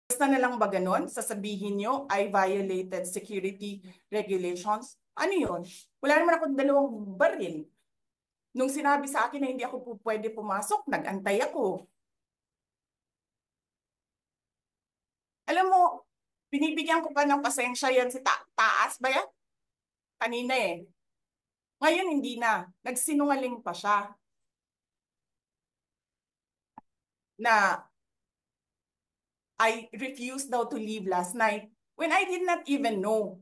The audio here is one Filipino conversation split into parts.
Basta na lang ba ganun? Sasabihin nyo, I violated security regulations? Ano yun? Wala naman akong 2 baril. Nung sinabi sa akin na hindi ako pwede pumasok, nag-antay ako. Alam mo, binibigyan ko pa ng pasensya yan si Taas ba yan? Kanina eh. Ngayon hindi na. Nagsinungaling pa siya na I refused daw to leave last night when I did not even know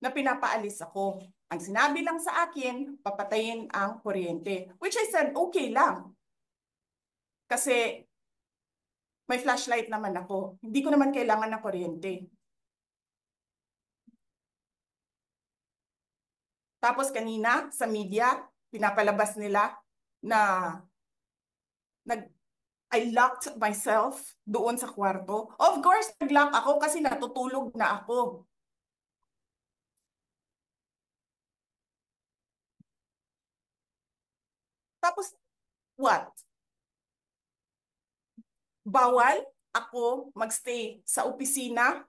na pinapaalis ako. Ang sinabi lang sa akin, papatayin ang kuryente. Which I said, okay lang. Kasi may flashlight naman ako. Hindi ko naman kailangan ng kuryente. Tapos kanina sa media, pinapalabas nila na nag I locked myself doon sa kwarto. Of course, nag-lock ako kasi natutulog na ako. Tapos, what? Bawal ako magstay sa opisina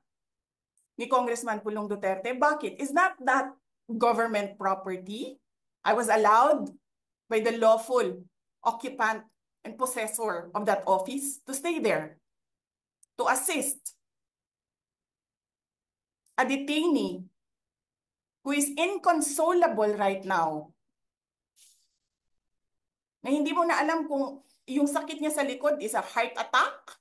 ni Congressman Pulong Duterte. Bakit? Is not that government property? I was allowed by the lawful occupant and possessor of that office to stay there, to assist a detainee who is inconsolable right now, na hindi mo na alam kung yung sakit niya sa likod is a heart attack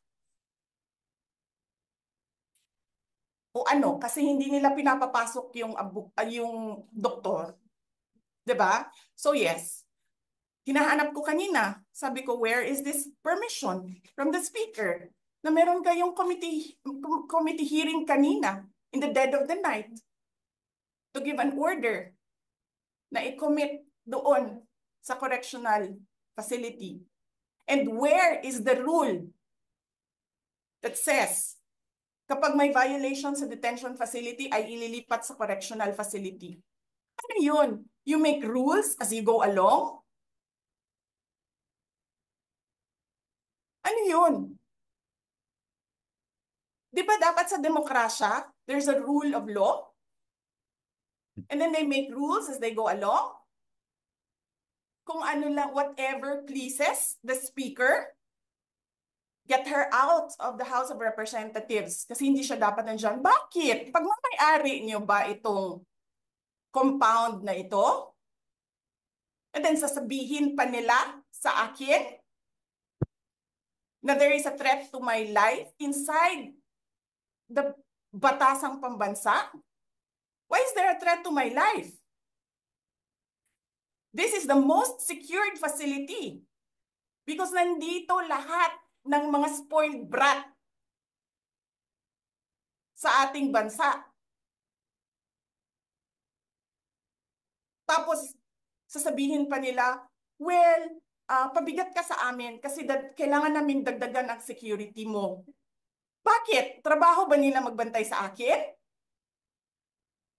o ano, kasi hindi nila pinapapasok yung doktor, 'di ba? So yes, hinahanap ko kanina. Sabi ko, where is this permission from the speaker? Na meron kayong committee hearing kanina in the dead of the night to give an order na i-commit doon sa correctional facility. And where is the rule that says kapag may violation sa detention facility ay ililipat sa correctional facility? Ano yun? You make rules as you go along? Ano yun? Di ba dapat sa demokrasya, there's a rule of law? And then they make rules as they go along? Kung ano lang, whatever pleases the speaker, get her out of the House of Representatives kasi hindi siya dapat nandiyan. Bakit? Pagmamayari niyo ba itong compound na ito? And then sasabihin pa nila sa akin na there is a threat to my life inside the batasang pambansa? Why is there a threat to my life? This is the most secured facility because nandito lahat ng mga spoiled brat sa ating bansa. Tapos sasabihin pa nila, well, pabigat ka sa amin kasi kailangan namin dagdagan ang security mo. Bakit? Trabaho ba nila magbantay sa akin?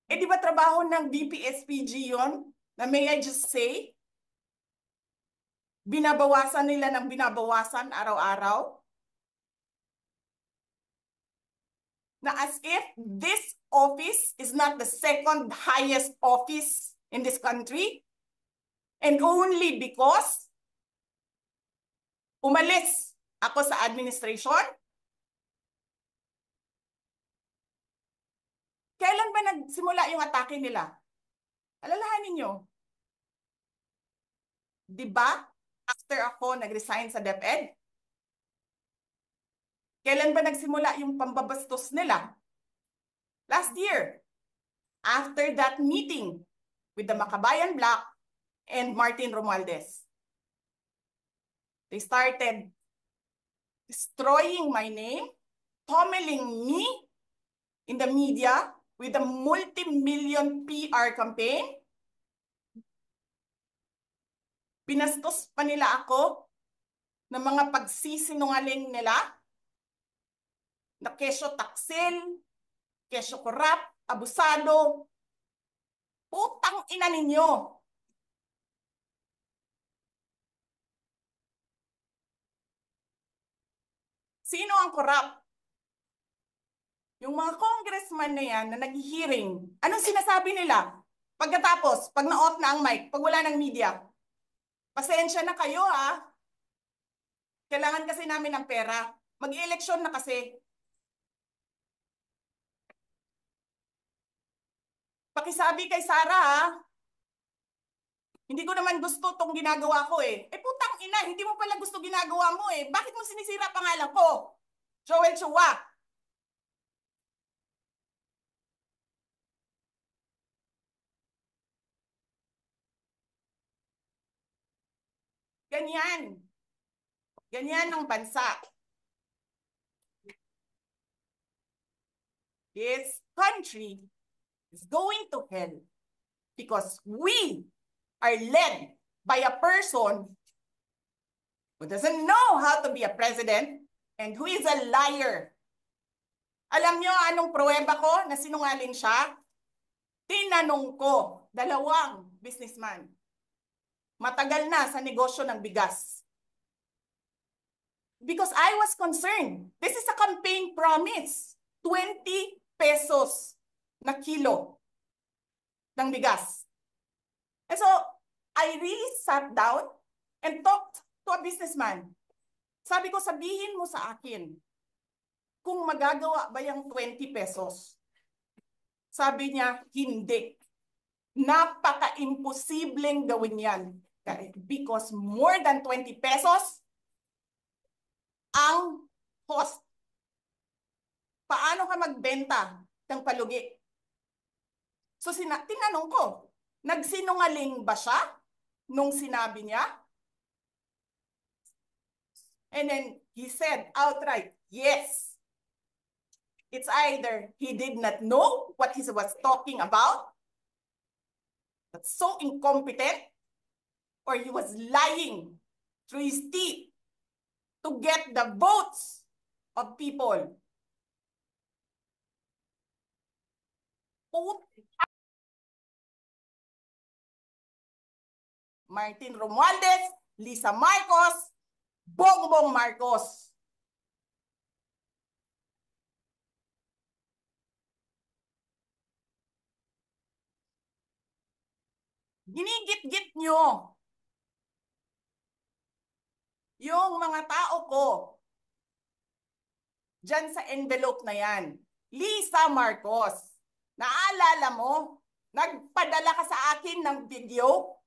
Eh di ba trabaho ng DPSPG yon? Na may I just say, binabawasan nila ng binabawasan araw-araw? Na as if this office is not the second highest office in this country and only because umalis ako sa administration? Kailan ba nagsimula yung atake nila? Alalahanin nyo, di ba? After ako nag-resign sa DepEd, kailan ba nagsimula yung pambabastos nila? Last year, after that meeting with the Makabayan Black and Martin Romualdez. They started destroying my name, pummeling me in the media with a multi-million PR campaign. Pinastos pa nila ako ng mga pagsisinungaling nila na kesyo taksil, kesyo korap, abusado. Putang ina ninyo. Sino ang corrupt? Yung mga congressman na yan na nag-hearing, anong sinasabi nila? Pagkatapos, pag na-off na ang mic, pag wala ng media, pasensya na kayo ha, kailangan kasi namin ng pera. Mag-eleksyon na kasi. Pakisabi kay Sara ha, hindi ko naman gusto tong ginagawa ko eh. Eh putang ina, hindi mo pala gusto ginagawa mo eh. Bakit mo sinisira pangalan ko? Joel Chua. Ganyan. Ganyan ang bansa. This country is going to hell because we are led by a person who doesn't know how to be a president and who is a liar. Alam nyo anong pruweba ko na sinungaling siya? Tinanong ko, dalawang businessman. Matagal na sa negosyo ng bigas. Because I was concerned. This is a campaign promise. 20 pesos na kilo ng bigas. And so, I really sat down and talked to a businessman. Sabi ko, sabihin mo sa akin, kung magagawa ba yung 20 pesos? Sabi niya, hindi. Napaka-imposibleng gawin yan. Because more than 20 pesos ang cost. Paano ka magbenta ng palugi? So tinanong ko, nagsinungaling ba siya nung sinabi niya? And then he said outright, yes. It's either he did not know what he was talking about, that's so incompetent, or he was lying through his teeth to get the votes of people. Martin Romualdez, Lisa Marcos, Bongbong Marcos. Ginigit-git nyo yung mga tao ko dyan sa envelope na yan. Lisa Marcos, naalala mo? Nagpadala ka sa akin ng video?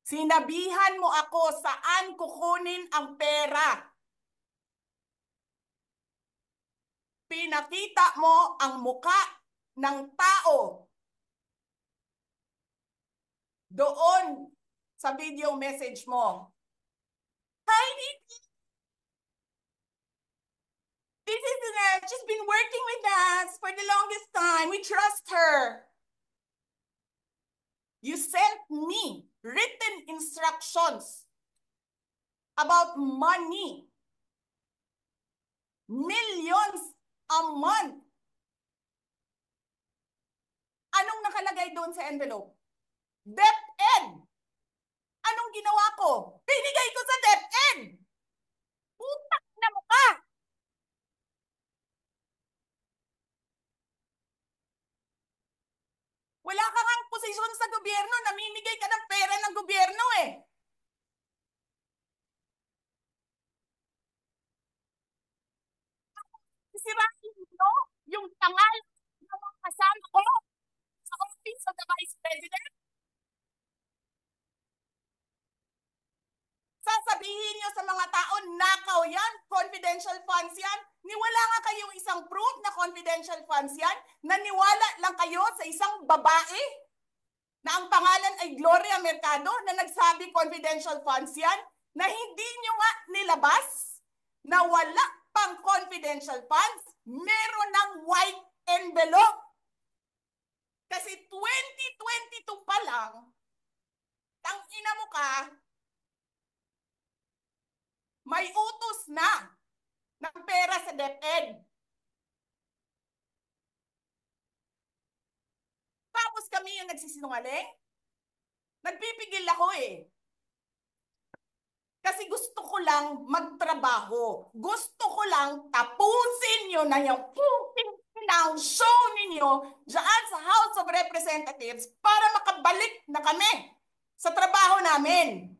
Sinabihan mo ako saan kukunin ang pera. Pinakita mo ang muka ng tao doon sa video message mo. Hi, Nikki. This is she's been working with us for the longest time. We trust her. You sent me written instructions about money. Millions a month. Anong nakalagay doon sa envelope? DepEd. Anong ginawa ko? Binigay ko sa DepEd. Putak na mukha. Wala ka kang posisyon sa gobyerno. Namimigay ka ng pera ng gobyerno eh. Sisirain mo yung tangal ng mga kasama ko sa Office of the Vice President. Sasabihin nyo sa mga tao, nakaw yan, confidential funds yan. Niwala nga kayong isang proof na confidential funds yan. Naniwala lang kayo sa isang babae na ang pangalan ay Gloria Mercado na nagsabi confidential funds yan, na hindi nyo nga nilabas na wala pang confidential funds, meron ng white envelope. Kasi 2022 pa lang, tangina mo ka, may utos na ng pera sa DepEd. Tapos kami yung nagsisinungaling? Nagpipigil ako eh. Kasi gusto ko lang magtrabaho. Gusto ko lang tapusin nyo na yung ng show ninyo dyan sa House of Representatives para makabalik na kami sa trabaho namin.